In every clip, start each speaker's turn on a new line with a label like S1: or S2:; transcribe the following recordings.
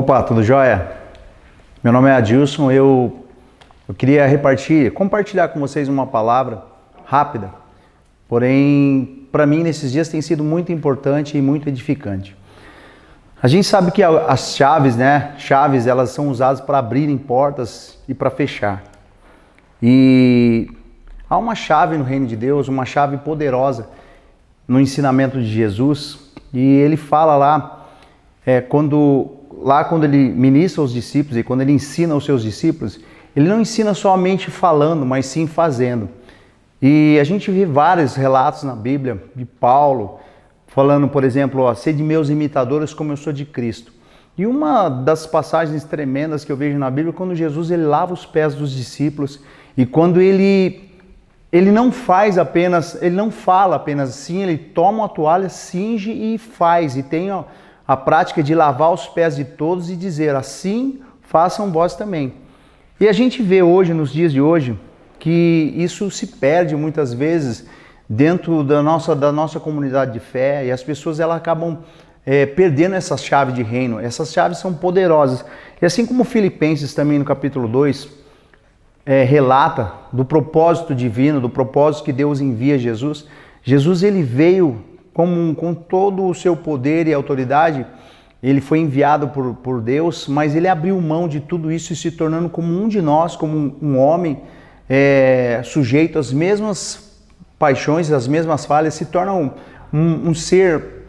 S1: Opa, tudo jóia? Meu nome é Adilson, eu queria compartilhar com vocês uma palavra rápida, porém, para mim, nesses dias tem sido muito importante e muito edificante. A gente sabe que as chaves, Chaves, elas são usadas para abrirem portas e para fechar. E há uma chave no reino de Deus, uma chave poderosa no ensinamento de Jesus, e ele fala lá, quando ele ministra aos discípulos e quando ele ensina aos seus discípulos, ele não ensina somente falando, mas sim fazendo. E a gente vê vários relatos na Bíblia de Paulo falando, por exemplo, sede meus imitadores como eu sou de Cristo. E uma das passagens tremendas que eu vejo na Bíblia é quando Jesus ele lava os pés dos discípulos e quando ele não fala apenas assim, ele toma uma toalha, cinge e faz, e tem a prática de lavar os pés de todos e dizer, assim façam vós também. E a gente vê hoje, nos dias de hoje, que isso se perde muitas vezes dentro da nossa comunidade de fé, e as pessoas elas acabam perdendo essa chave de reino. Essas chaves são poderosas. E assim como Filipenses também no capítulo 2 relata do propósito divino, do propósito que Deus envia Jesus. Jesus ele veio com todo o seu poder e autoridade, ele foi enviado por Deus, mas ele abriu mão de tudo isso e se tornando como um de nós, como um homem sujeito às mesmas paixões, às mesmas falhas, se torna um ser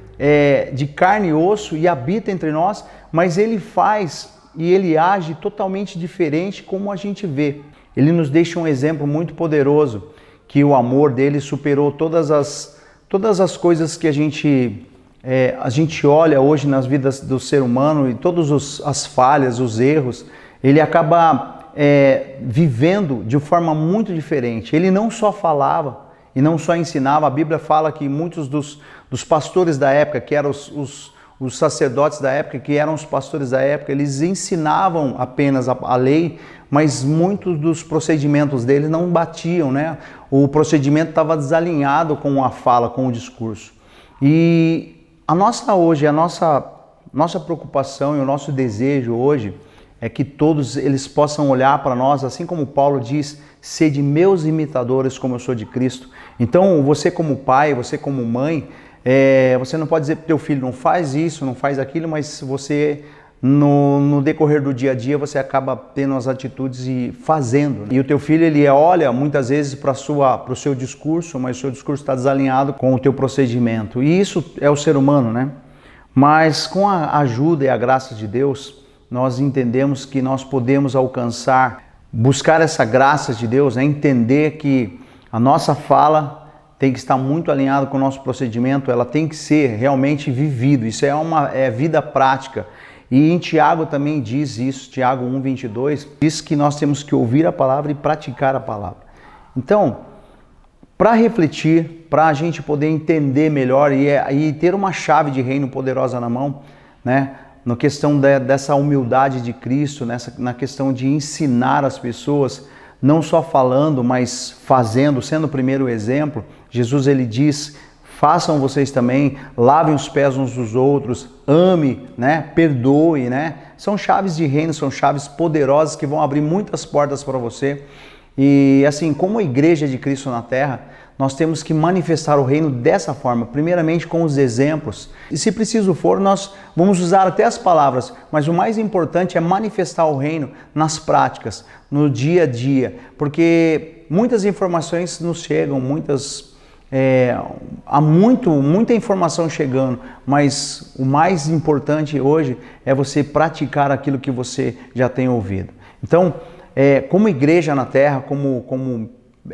S1: de carne e osso e habita entre nós, mas ele faz e ele age totalmente diferente como a gente vê. Ele nos deixa um exemplo muito poderoso, que o amor dele superou todas as coisas que a gente olha hoje nas vidas do ser humano e todas as falhas, os erros. Ele acaba vivendo de forma muito diferente. Ele não só falava e não só ensinava. A Bíblia fala que muitos dos pastores da época, que eram os sacerdotes da época, que eram os pastores da época, eles ensinavam apenas a lei, mas muitos dos procedimentos deles não batiam, O procedimento estava desalinhado com a fala, com o discurso. E a nossa preocupação e o nosso desejo hoje é que todos eles possam olhar para nós, assim como Paulo diz, sede meus imitadores como eu sou de Cristo. Então, você como pai, você como mãe, você não pode dizer para o teu filho, não faz isso, não faz aquilo, mas você, no decorrer do dia a dia, você acaba tendo as atitudes e fazendo. E o teu filho, ele olha muitas vezes para o seu discurso, mas o seu discurso está desalinhado com o teu procedimento. E isso é o ser humano, Mas com a ajuda e a graça de Deus, nós entendemos que nós podemos buscar essa graça de Deus, entender que a nossa fala tem que estar muito alinhado com o nosso procedimento, ela tem que ser realmente vivido, isso é vida prática. E em Tiago também diz isso, Tiago 1:22, diz que nós temos que ouvir a palavra e praticar a palavra. Então, para refletir, para a gente poder entender melhor e ter uma chave de reino poderosa na mão, na questão dessa humildade de Cristo, na questão de ensinar as pessoas, não só falando, mas fazendo, sendo o primeiro exemplo. Jesus ele diz, façam vocês também, lavem os pés uns dos outros, ame, perdoe, São chaves de reino, são chaves poderosas que vão abrir muitas portas para você. E assim, como a igreja de Cristo na Terra, nós temos que manifestar o reino dessa forma, primeiramente com os exemplos. E se preciso for, nós vamos usar até as palavras, mas o mais importante é manifestar o reino nas práticas, no dia a dia, porque muitas informações nos chegam, há muita informação chegando, mas o mais importante hoje é você praticar aquilo que você já tem ouvido. Então, como igreja na Terra, como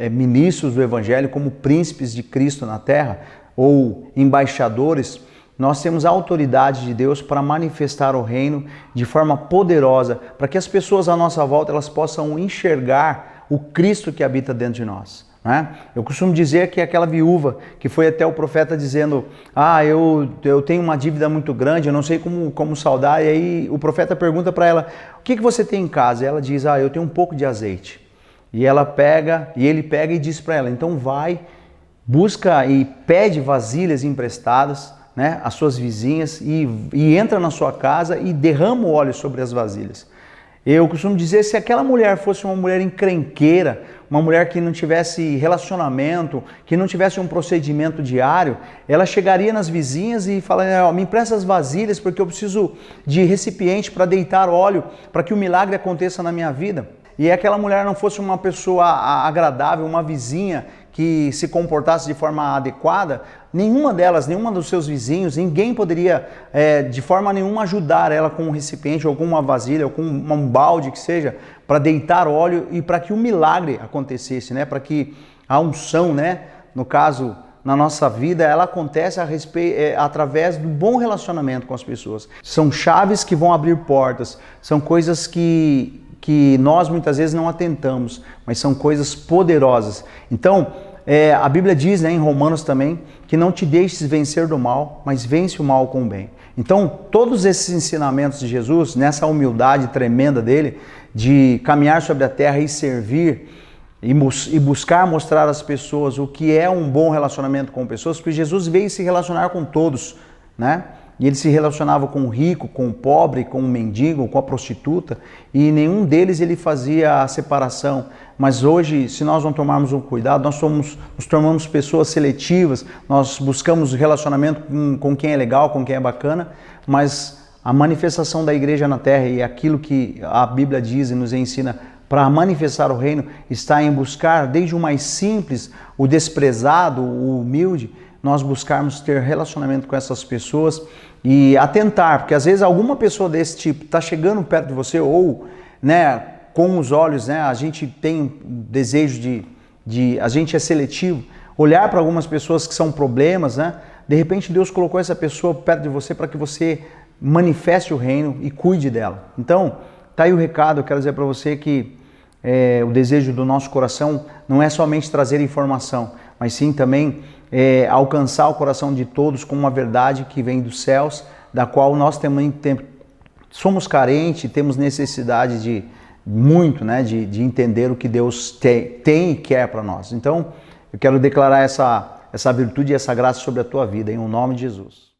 S1: ministros do Evangelho, como príncipes de Cristo na Terra, ou embaixadores, nós temos a autoridade de Deus para manifestar o reino de forma poderosa, para que as pessoas à nossa volta elas possam enxergar o Cristo que habita dentro de nós. Eu costumo dizer que aquela viúva que foi até o profeta dizendo, eu tenho uma dívida muito grande, eu não sei como saldar, e aí o profeta pergunta para ela, o que você tem em casa? E ela diz, eu tenho um pouco de azeite. E ele pega e diz para ela, então vai, busca e pede vasilhas emprestadas, né, as suas vizinhas e entra na sua casa e derrama o óleo sobre as vasilhas. Eu costumo dizer, se aquela mulher fosse uma mulher encrenqueira, uma mulher que não tivesse relacionamento, que não tivesse um procedimento diário, ela chegaria nas vizinhas e falaria, me empresta as vasilhas porque eu preciso de recipiente para deitar óleo, para que o milagre aconteça na minha vida. E aquela mulher não fosse uma pessoa agradável, uma vizinha que se comportasse de forma adequada, nenhuma delas, nenhuma dos seus vizinhos, ninguém poderia de forma nenhuma ajudar ela com um recipiente ou com uma vasilha ou com um balde que seja, para deitar óleo e para que o milagre acontecesse, né? Para que a unção, né? No caso, na nossa vida, ela acontece através do bom relacionamento com as pessoas. São chaves que vão abrir portas, são coisas que nós muitas vezes não atentamos, mas são coisas poderosas. Então, a Bíblia diz, né, em Romanos também, que não te deixes vencer do mal, mas vence o mal com o bem. Então, todos esses ensinamentos de Jesus, nessa humildade tremenda dele, de caminhar sobre a terra e servir, e buscar mostrar às pessoas o que é um bom relacionamento com pessoas, porque Jesus veio se relacionar com todos, né? E ele se relacionava com o rico, com o pobre, com o mendigo, com a prostituta, e nenhum deles ele fazia a separação. Mas hoje, se nós não tomarmos um cuidado, nós nos tornamos pessoas seletivas, nós buscamos relacionamento com quem é legal, com quem é bacana, mas a manifestação da igreja na terra e aquilo que a Bíblia diz e nos ensina para manifestar o reino está em buscar, desde o mais simples, o desprezado, o humilde, nós buscarmos ter relacionamento com essas pessoas e atentar, porque às vezes alguma pessoa desse tipo está chegando perto de você ou, né, com os olhos, né, a gente tem desejo a gente é seletivo, olhar para algumas pessoas que são problemas, né, de repente Deus colocou essa pessoa perto de você para que você manifeste o reino e cuide dela. Então, tá aí o recado, eu quero dizer para você que o desejo do nosso coração não é somente trazer informação, mas sim também alcançar o coração de todos com uma verdade que vem dos céus, da qual nós também somos carentes, temos necessidade de muito, né, de entender o que Deus tem e quer para nós. Então, eu quero declarar essa virtude e essa graça sobre a tua vida, em nome de Jesus.